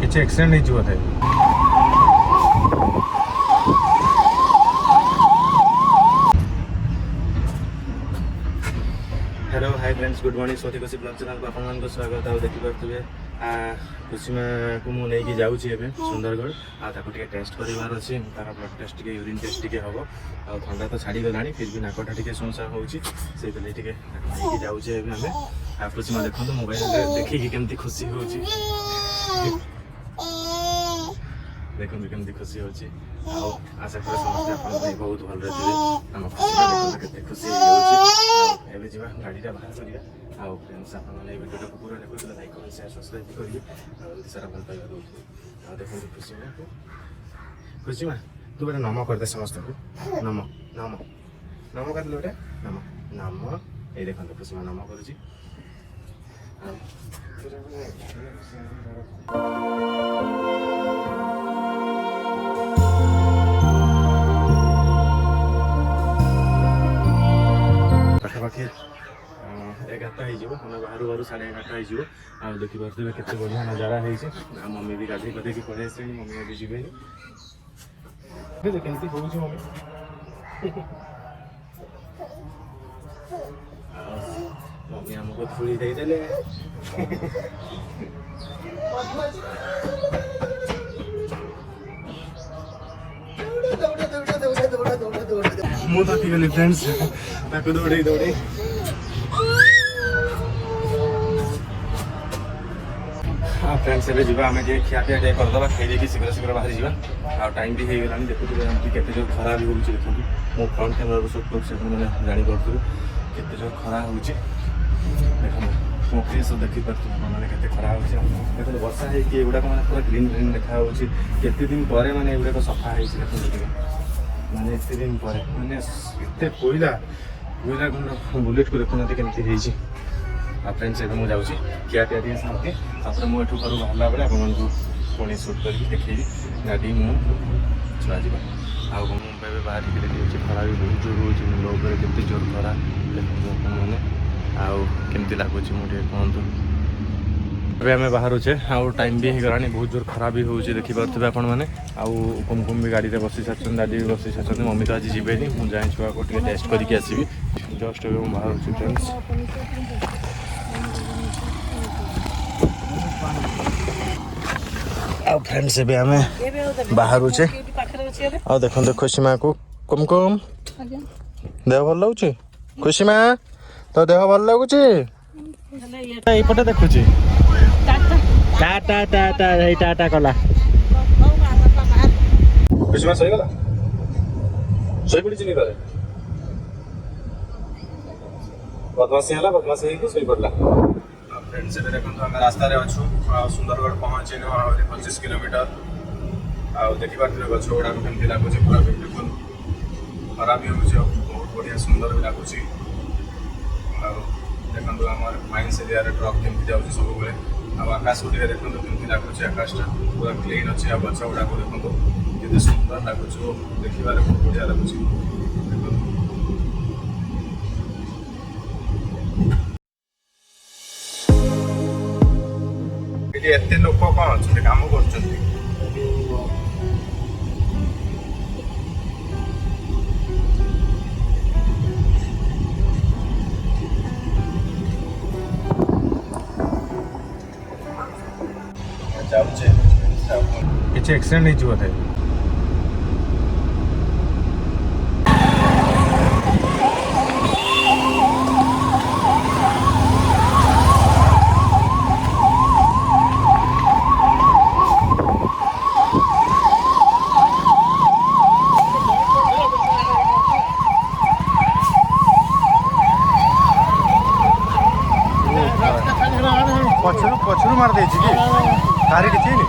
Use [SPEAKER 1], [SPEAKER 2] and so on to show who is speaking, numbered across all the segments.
[SPEAKER 1] କିଛି ଆକ୍ସିଡେଣ୍ଟ ହେଇଛି ବୋଧେ। Hello hi friends good morning Swati Khushi blog channel को आपन को स्वागत है। देखि पारथुबे खुशीमा को मु नहीं जाऊँगी एवं सुंदरगढ़ आके टेस्ट करार अच्छे तार ब्लड टेस्ट टे यूरिन टेस्ट टे हम आ ठंडा तो छाड़ी गला फिर भी नाकटा टे समस्या होती से जाऊँचे आम खुशीमा देखो मोबाइल देखिए केमती खुशी हो देखो केमती खुशी होची आशा कर समस्त आप बहुत भल थे आम खुशी खुशी होची जीवा गाड़ीटा बाहर करिया आउ फ्रेंड्स आप वीडियो को पूरा देखो लाइक कमेंट शेयर सब्सक्राइब करिए सारा भल पाइबा दो देखो खुशी में तू बेटा नम कर दे समस्त को नम नम नम कर बेटा नम नम ये देखो खुशी में नम करुची पाखापाखि 11टा हो बाहर बाहर 11:30 हो देखी पारे के बढ़िया नजारा है। मम्मी भी गाधी गाधे की पड़े आसे मम्मी अभी जीवे केमती हो मम्मी मम्मी आमको थोड़ी देदेले मु थकी गली फ्रेंड्स दौड़े दौड़े फ्रेंड्स एवं जावा आम खिया पिया टे करदे खाई शीघ्र शीघ्र बाहरी जावा टाइम भी हो गलानी देखुए केते जोर खरा भी होउछि देखु मो फ्रंट कैमेरा शूट कर मैंने जानी पड़ू केते जोर खरा होउछि देखो मो फेस देखी पार्थ मैंने केते खरा होउछि देखो वर्षा है कि एगुडा मैंने पूरा ग्रीन ग्रीन देखा होउछि केते दिन पर मैंने एगुडा सफा है देखो माने एते दिन पर माने एते कोइला कोइला गुंड बुलेट को देखुना केमती होइछि फ्रेंड्स एवं मुझे जाऊँगी क्या पिया दिए शांति तापर मुझे घर बाहर बेले आपको पुणी सुट करके देखी गाड़ी मुझे छुआ जा मुंबई बाहर देखिए खरा भी बहुत जोर हो मुंड उपर के जोर खरा देखो मैंने आमती लगुच मुझे कहतु अभी आम बाहरुचे आउ टाइम भी हो गलानी बहुत जोर खरा भी हो देखी पारे आपण मैंने कुमकुम भी गाड़ी में बसी सारी दादी भी बसी सारी मम्मी तो आज जीवे मुझे जाए छुआ को टेस्ट करके आसवि जस्ट अभी बाहर फ्रेंड्स फ्रेंड्स एबे आमे बाहर छे आ देखो तो खुशीमा को कुमकुम देह भल लगुच खुशीमा तो देह भल लगुच एपटे देखुची टाटा टाटा हे टाटा कला खुशीमा सही गला सही पड़ी चिनी करे बदमाशी हला बदमाशी है कि सही पड़ला फ्रेंड्स एबे देखो हम रास्ता रे अछु सुंदरगढ़ पहुंचे न 25 किलोमीटर आ देखि पारे गछ गुड़ा केमती लागुच पूरा ब्यूटीफुल खरा भी हो बहुत बढ़िया सुंदर भी लागुच देखो आम माइंस एरिया ट्रक केमती जाऊँगी सब बेले आकाश गुटे देखो केमती लगुच आकाशटा पूरा क्लीन अच्छे गछ गुड़ा देखो केते सुंदर लगुच देखिबार बहुत बढ़िया लगुच एते लोक कौन अच्छे काम कर किसी एक्सीडेंट नहीं बोधे पछरू मार दे कि गाड़ी टी चीनी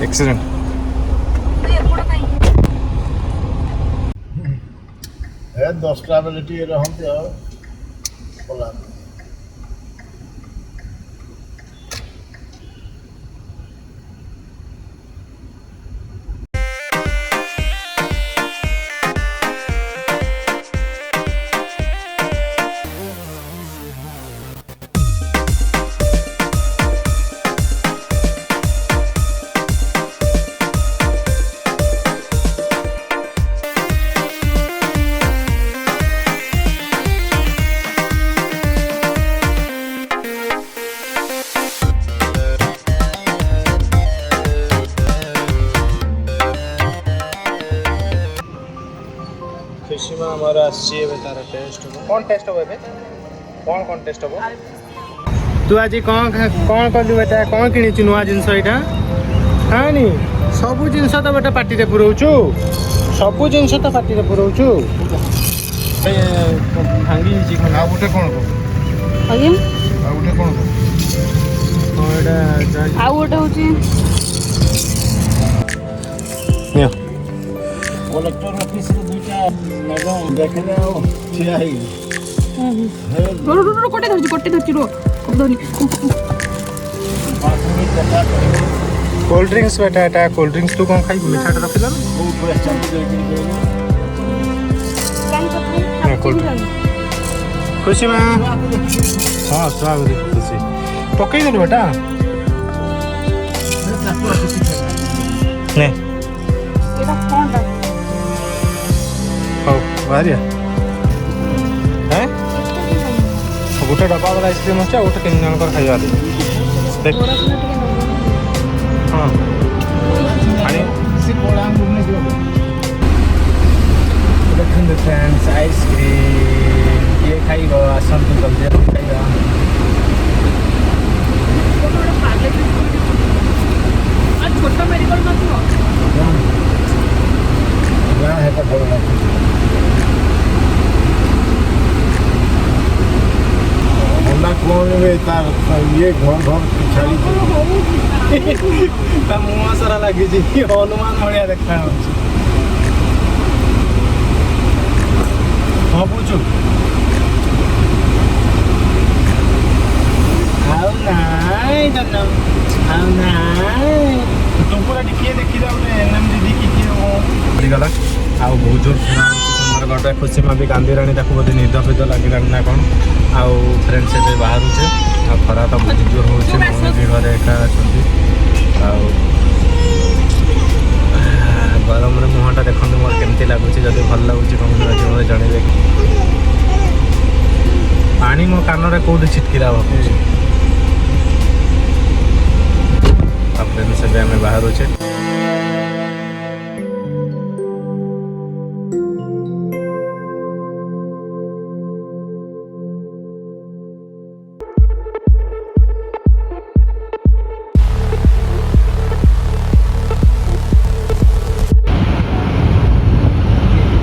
[SPEAKER 1] एक्सीडेंट
[SPEAKER 2] है 10टा बेले टी रहते पला
[SPEAKER 3] ଆମର ଆସିଛି ଏବେ ତାର ଟେଷ୍ଟ ହେବ। କ'ଣ ଟେଷ୍ଟ ହେବ ଏବେ? କ'ଣ ଟେଷ୍ଟ ହେବ? ତୁ ଆଜି କ'ଣ କଲୁ ବେଟା? କ'ଣ କିଣିଛୁ ନୂଆ ଜିନିଷ ଏଇଟା? ହାନି ସବୁ ଜିନିଷ ତ ବେଟା ପାଟିରେ ପୁରଉଛୁ, ସବୁ ଜିନିଷ ତ ପାଟିରେ ପୁରଉଛୁ। ଭାଙ୍ଗି ହେଇଛି।
[SPEAKER 2] ଆଉ ଗୋଟେ କ'ଣ କହ?
[SPEAKER 4] ଆଜ୍ଞା
[SPEAKER 2] ଆଉ ଗୋଟେ କ'ଣ କହ?
[SPEAKER 3] ହଁ ଏଇଟା
[SPEAKER 4] ଆଉ ଗୋଟେ ହଉଛି
[SPEAKER 3] ନିଅ।
[SPEAKER 2] କଲେକ୍ଟର ଅଫିସରେ ଦୁଇଟା ମ୍ୟାଡ଼ାମ୍ ଦେଖିଲେ ଆଉ ଠିଆ ହେଇଗଲି।
[SPEAKER 4] ଗୋଟେ ଧରିଛି ରୁହ ଧରି
[SPEAKER 3] କୋଲ୍ଡ ଡ୍ରିଙ୍କସ୍ ବେଟା, ଏଟା କୋଲ୍ଡ ଡ୍ରିଙ୍କସ୍। ତୁ କ'ଣ ଖାଇବୁ? ମିଠାଟା ରଖିଦେଲୁ। ଖୁସି ମା ହଁ ସ୍ୱାଗତ ଖୁସି ପକେଇଦେଲୁ ବେଟା। ନେ
[SPEAKER 4] ଏଇଟା କ'ଣଟା?
[SPEAKER 3] ହଉ ବାହାରିଆ। ହେଁ ଗୋଟେ ଡବା ବାଲା ଆଇସ୍କ୍ରିମ୍ ଅଛି, ଆଉ ଗୋଟେ 3 ଜଣଙ୍କର ଖାଇବା ଦେଖ। ହଁ ପାଣି ଦେଖନ୍ତୁ ଫ୍ରେଣ୍ଡସ୍, ଆଇସ୍କ୍ରିମ୍ କିଏ ଖାଇବ? ଆସନ୍ତୁ ଜଲ୍ଦି ଖାଇବା।
[SPEAKER 4] ଛୋଟ ମେଡ଼ିକାଲ ନଥିବ
[SPEAKER 2] ନା ହେଟା ଭଲ ଲାଗୁଛି। ଅଣ୍ଡା କ'ଣ ତାର ଇଏ ଘର ଛାଡ଼ିଛି
[SPEAKER 3] ତା ମୁହଁ ସାରା ଲାଗିଛି, ହନୁମାନ ଭଳିଆ ଦେଖାଯାଉଛି। ହଁ ବୁଝୁ ଆଉ ନାଇଁ ଆଉ ନାଇଁ ତୁମର ଟିକେ ଦେଖିଯାଉନେ ଏନଏମ୍ ଦିଦି କିଏ ପଡ଼ିଗଲା। ଆଉ ବହୁତ ଜୋର ଖରା ହେଉଛି ତୁମର ଗୋଟେ। ଖୁସି ମା ବି କାନ୍ଦିଲାଣି, ତାକୁ ବୋଧେ ନିଦ ଫିଦ ଲାଗିଲାଣି ନା କ'ଣ। ଆଉ ଫ୍ରେଣ୍ଡସ୍ ଏବେ ବାହାରୁଛେ, ଆଉ ଖରା ତ ବହୁତ ଜୋର ହେଉଛି। ମମି ବି ଘରେ ଏକା ଅଛନ୍ତି। ଆଉ ଗରମରେ ମୁହଁଟା ଦେଖନ୍ତୁ ମୋର କେମିତି ଲାଗୁଛି। ଯଦି ଭଲ ଲାଗୁଛି କମେଣ୍ଟ ମାଧ୍ୟମରେ ଜଣେଇବେ। ପାଣି ମୋ କାନରେ କେଉଁଠି ଛିଟକିଲା ଭାବୁଛି। ଆଉ ଫ୍ରେଣ୍ଡସ୍ ଏବେ ଆମେ ବାହାରୁଛେ।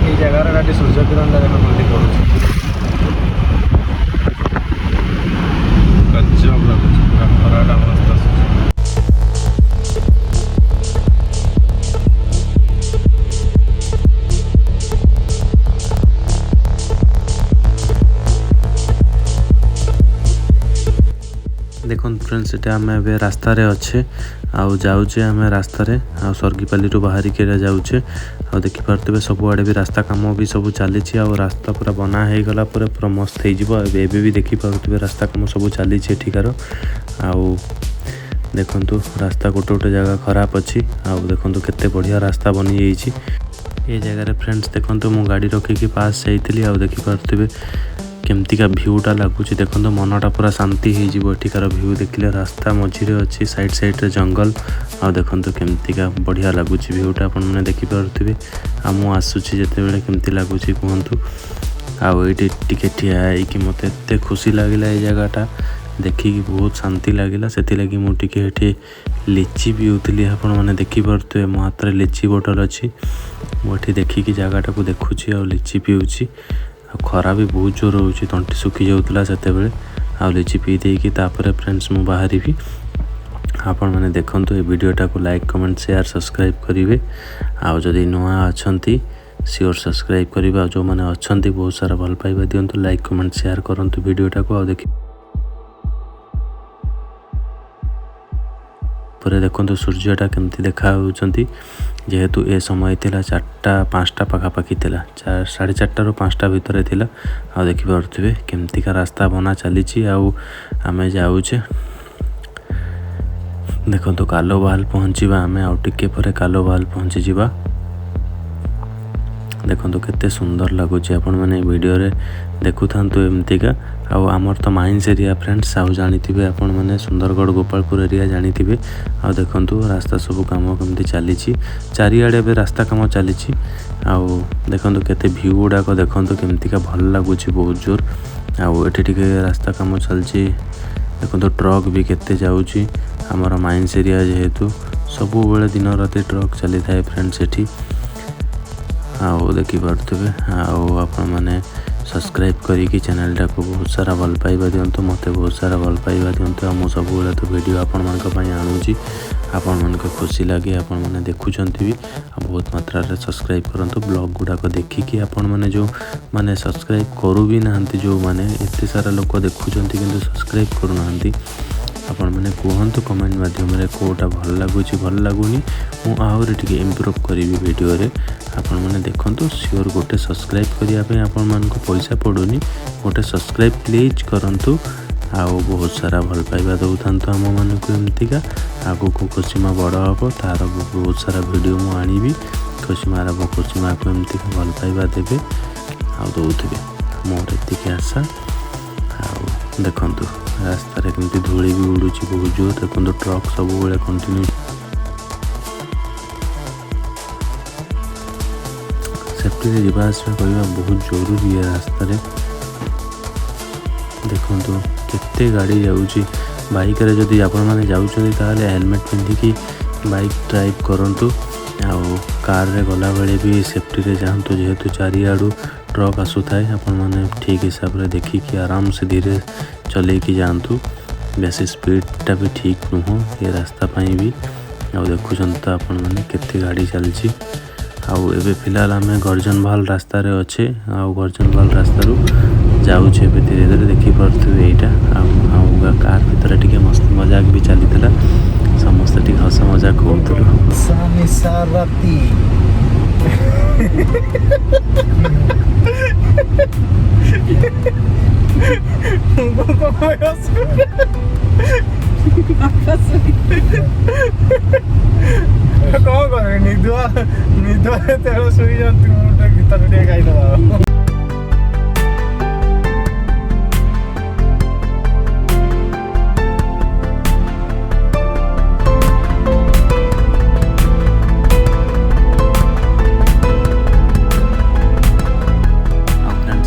[SPEAKER 3] এই জায়গার গাড়ি সূর্য কিরণটা দেখো কেমতি পড়ুছে। গজব লাগুଛି, ପୁରା ଖରାଟା ମସ୍ତ ଆସୁଛି। ଦେଖନ୍ତୁ ଫ୍ରେଣ୍ଡସ୍, ଏଟା ଆମେ ଏବେ ରାସ୍ତାରେ ଅଛେ, ଆଉ ଯାଉଛେ ଆମେ ରାସ୍ତାରେ। ଆଉ ସର୍ଗିପାଲିରୁ ବାହାରିକି ଏଟା ଯାଉଛେ। ଆଉ ଦେଖିପାରୁଥିବେ ସବୁଆଡ଼େ ବି ରାସ୍ତା କାମ ବି ସବୁ ଚାଲିଛି। ଆଉ ରାସ୍ତା ପୁରା ବନା ହେଇଗଲା ପରେ ପୁରା ମସ୍ତ ହେଇଯିବ। ଏବେ ବି ଦେଖିପାରୁଥିବେ ରାସ୍ତା କାମ ସବୁ ଚାଲିଛି ଏଠିକାର। ଆଉ ଦେଖନ୍ତୁ ରାସ୍ତା ଗୋଟେ ଜାଗା ଖରାପ ଅଛି। ଆଉ ଦେଖନ୍ତୁ କେତେ ବଢ଼ିଆ ରାସ୍ତା ବନିଯାଇଛି ଏ ଜାଗାରେ। ଫ୍ରେଣ୍ଡସ୍ ଦେଖନ୍ତୁ, ମୁଁ ଗାଡ଼ି ରଖିକି ପାସ୍ ଯାଇଥିଲି। ଆଉ ଦେଖିପାରୁଥିବେ କେମତିକା ଭ୍ୟୁଟା ଲାଗୁଛି। ଦେଖନ୍ତୁ ମନଟା ପୁରା ଶାନ୍ତି ହେଇଯିବ ଏଠିକାର ଭ୍ୟୁ ଦେଖିଲେ। ରାସ୍ତା ମଝିରେ ଅଛି, ସାଇଡ଼୍ରେ ଜଙ୍ଗଲ। ଆଉ ଦେଖନ୍ତୁ କେମତିକା ବଢ଼ିଆ ଲାଗୁଛି ଭ୍ୟୁଟା, ଆପଣମାନେ ଦେଖିପାରୁଥିବେ। ଆଉ ମୁଁ ଆସୁଛି ଯେତେବେଳେ କେମିତି ଲାଗୁଛି କୁହନ୍ତୁ। ଆଉ ଏଇଠି ଟିକେ ଠିଆ ହେଇକି ମୋତେ ଏତେ ଖୁସି ଲାଗିଲା ଏ ଜାଗାଟା ଦେଖିକି, ବହୁତ ଶାନ୍ତି ଲାଗିଲା। ସେଥିଲାଗି ମୁଁ ଟିକେ ଏଠି ଲିଚି ପିଉଥିଲି। ଆପଣମାନେ ଦେଖିପାରୁଥିବେ ମୋ ହାତରେ ଲିଚି ବୋଟଲ ଅଛି। ମୁଁ ଏଠି ଦେଖିକି ଜାଗାଟାକୁ ଦେଖୁଛି ଆଉ ଲିଚି ପିଉଛି। ଆଉ ଖରା ବି ବହୁତ ଜୋର ହେଉଛି, ତଣ୍ଟି ଶୁଖି ଯାଉଥିଲା ସେତେବେଳେ। ଆଉ ଲିଚି ପିଇ ଦେଇକି ତାପରେ ଫ୍ରେଣ୍ଡସ୍ ମୁଁ ବାହାରିବି। ଆପଣମାନେ ଦେଖନ୍ତୁ ଏ ଭିଡ଼ିଓଟାକୁ ଲାଇକ୍, କମେଣ୍ଟ, ସେୟାର, ସବସ୍କ୍ରାଇବ୍ କରିବେ। ଆଉ ଯଦି ନୂଆ ଅଛନ୍ତି ସିଓର୍ ସବସ୍କ୍ରାଇବ୍ କରିବେ। ଆଉ ଯେଉଁମାନେ ଅଛନ୍ତି ବହୁତ ସାରା ଭଲ ପାଇବା ଦିଅନ୍ତୁ, ଲାଇକ୍, କମେଣ୍ଟ, ସେୟାର କରନ୍ତୁ ଭିଡ଼ିଓଟାକୁ। ଆଉ ପରେ ଦେଖନ୍ତୁ ସୂର୍ଯ୍ୟଟା କେମିତି ଦେଖାଯାଉଛନ୍ତି। ଯେହେତୁ ଏ ସମୟ ଥିଲା 4ଟା 5ଟା ପାଖାପାଖି ଥିଲା, 4:30ରୁ 5ଟା ଭିତରେ ଥିଲା। ଆଉ ଦେଖିପାରୁଥିବେ କେମତିକା ରାସ୍ତା ବନା ଚାଲିଛି। ଆଉ ଆମେ ଯାଉଛେ, ଦେଖନ୍ତୁ କାଲୋବାହାଲ ପହଞ୍ଚିବା ଆମେ। ଆଉ ଟିକେ ପରେ କାଲୋବାହାଲ ପହଞ୍ଚିଯିବା। ଦେଖନ୍ତୁ କେତେ ସୁନ୍ଦର ଲାଗୁଛି ଆପଣମାନେ ଭିଡ଼ିଓରେ ଦେଖୁଥାନ୍ତୁ ଏମିତିକା। ଆଉ ଆମର ତ ମାଇନ୍ସ ଏରିଆ ଫ୍ରେଣ୍ଡସ୍, ଆଉ ଜାଣିଥିବେ ଆପଣମାନେ ସୁନ୍ଦରଗଡ଼ ଗୋପାଳପୁର ଏରିଆ ଜାଣିଥିବେ। ଆଉ ଦେଖନ୍ତୁ ରାସ୍ତା ସବୁ କାମ କେମିତି ଚାଲିଛି, ଚାରିଆଡ଼େ ଏବେ ରାସ୍ତା କାମ ଚାଲିଛି। ଆଉ ଦେଖନ୍ତୁ କେତେ ଭ୍ୟୁ ଗୁଡ଼ାକ ଦେଖନ୍ତୁ କେମିତିକା ଭଲ ଲାଗୁଛି ବହୁତ ଜୋର। ଆଉ ଏଠି ଟିକେ ରାସ୍ତା କାମ ଚାଲିଛି, ଦେଖନ୍ତୁ ଟ୍ରକ୍ ବି କେତେ ଯାଉଛି। ଆମର ମାଇନ୍ସ ଏରିଆ ଯେହେତୁ ସବୁବେଳେ ଦିନ ରାତି ଟ୍ରକ୍ ଚାଲିଥାଏ ଫ୍ରେଣ୍ଡସ୍ ଏଠି। ଆଉ ଦେଖିପାରୁଥିବେ, ଆଉ ଆପଣମାନେ ସବସ୍କ୍ରାଇବ୍ କରିକି ଚ୍ୟାନେଲଟାକୁ ବହୁତ ସାରା ଭଲ ପାଇବା ଦିଅନ୍ତୁ, ମୋତେ ବହୁତ ସାରା ଭଲ ପାଇବା ଦିଅନ୍ତୁ। ଆଉ ମୁଁ ସବୁବେଳେ ତ ଭିଡ଼ିଓ ଆପଣମାନଙ୍କ ପାଇଁ ଆଣୁଛି, ଆପଣମାନଙ୍କୁ ଖୁସି ଲାଗେ, ଆପଣମାନେ ଦେଖୁଛନ୍ତି ବି। ଆଉ ବହୁତ ମାତ୍ରାରେ ସବସ୍କ୍ରାଇବ୍ କରନ୍ତୁ। ବ୍ଲଗ୍ ଗୁଡ଼ାକ ଦେଖିକି ଆପଣମାନେ ଯେଉଁମାନେ ସବସ୍କ୍ରାଇବ୍ କରୁ ବି ନାହାନ୍ତି, ଯେଉଁମାନେ ଏତେ ସାରା ଲୋକ ଦେଖୁଛନ୍ତି କିନ୍ତୁ ସବସ୍କ୍ରାଇବ୍ କରୁନାହାନ୍ତି, ଆପଣମାନେ କୁହନ୍ତୁ କମେଣ୍ଟ ମାଧ୍ୟମରେ କେଉଁଟା ଭଲ ଲାଗୁଛି ଭଲ ଲାଗୁନି, ମୁଁ ଆହୁରି ଟିକେ ଇମ୍ପ୍ରୁଭ୍ କରିବି ଭିଡ଼ିଓରେ। ଆପଣମାନେ ଦେଖନ୍ତୁ, ସିଓର୍ ଗୋଟେ ସବସ୍କ୍ରାଇବ୍ କରିବା ପାଇଁ ଆପଣମାନଙ୍କୁ ପଇସା ପଡ଼ୁନି, ଗୋଟେ ସବସ୍କ୍ରାଇବ୍ ପ୍ଲିଜ୍ କରନ୍ତୁ। ଆଉ ବହୁତ ସାରା ଭଲ ପାଇବା ଦେଉଥାନ୍ତୁ ଆମମାନଙ୍କୁ ଏମିତିକା। ଆଗକୁ ଖୁସିମା ବଡ଼ ହେବ, ତା'ର ବହୁତ ସାରା ଭିଡ଼ିଓ ମୁଁ ଆଣିବି। ଖୁସିମାକୁ ଏମିତିକା ଭଲ ପାଇବା ଦେବେ ଆଉ ଦେଉଥିବେ, ମୋର ଏତିକି ଆଶା। ଆଉ ଦେଖନ୍ତୁ ରାସ୍ତାରେ କେମିତି ଧୂଳି ବି ଉଡ଼ୁଛି ବହୁତ ଜୋର। ଦେଖନ୍ତୁ ଟ୍ରକ୍ ସବୁବେଳେ କଣ୍ଟିନ୍ୟୁ। ସେଫ୍ଟିରେ ଯିବା ଆସିବା କରିବା ବହୁତ ଜରୁରୀ ଏ ରାସ୍ତାରେ। ଦେଖନ୍ତୁ କେତେ ଗାଡ଼ି ଯାଉଛି। ବାଇକ୍ରେ ଯଦି ଆପଣମାନେ ଯାଉଛନ୍ତି ତାହେଲେ ହେଲମେଟ୍ ପିନ୍ଧିକି ବାଇକ୍ ଡ୍ରାଇଭ୍ କରନ୍ତୁ। ଆଉ କାର୍ରେ ଗଲାବେଳେ ବି ସେଫ୍ଟିରେ ଯାଆନ୍ତୁ, ଯେହେତୁ ଚାରିଆଡ଼ୁ ଟ୍ରକ୍ ଆସୁଥାଏ। ଆପଣମାନେ ଠିକ୍ ହିସାବରେ ଦେଖିକି ଆରାମସେ ଧୀରେ ଚଲେଇକି ଯାଆନ୍ତୁ, ବେଶୀ ସ୍ପିଡ଼ଟା ବି ଠିକ୍ ନୁହଁ ଏ ରାସ୍ତା ପାଇଁ ବି। ଆଉ ଦେଖୁଛନ୍ତି ତ ଆପଣମାନେ କେତେ ଗାଡ଼ି ଚାଲିଛି। ଆଉ ଏବେ ଫିଲହାଲ ଆମେ ଗର୍ଜନଭାଲ ରାସ୍ତାରେ ଅଛେ, ଆଉ ଗର୍ଜନଭାଲ ରାସ୍ତାରୁ ଯାଉଛେ ଏବେ ଧୀରେ ଧୀରେ, ଦେଖିପାରୁଥିବେ ଏଇଟା। ଆଉ କାର୍ ଭିତରେ ଟିକେ ମସ୍ତି ମଜାକ ବି ଚାଲିଥିଲା, ସମସ୍ତେ ଟିକେ ହସ ମଜାକ ହେଉଥିଲୁ।
[SPEAKER 2] କ'ଣ କରିବି, ନିଦୁଆ ତେଳ ଶୋଇଯାନ୍ତି, ମୁଁ ଗୀତ ଟିକେ ଗାଇଦେବା।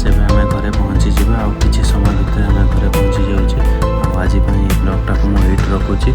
[SPEAKER 3] ଏବେ ଆମେ ଘରେ ପହଞ୍ଚିଯିବା, ଆଉ କିଛି ସମୟ ଭିତରେ ଆମେ ଘରେ ପହଞ୍ଚି ଯାଉଛେ। ଆଉ ଆଜି ପାଇଁ ଏ ବ୍ଲଗ୍ଟାକୁ ମୁଁ ଏଇଠି ରଖୁଛି।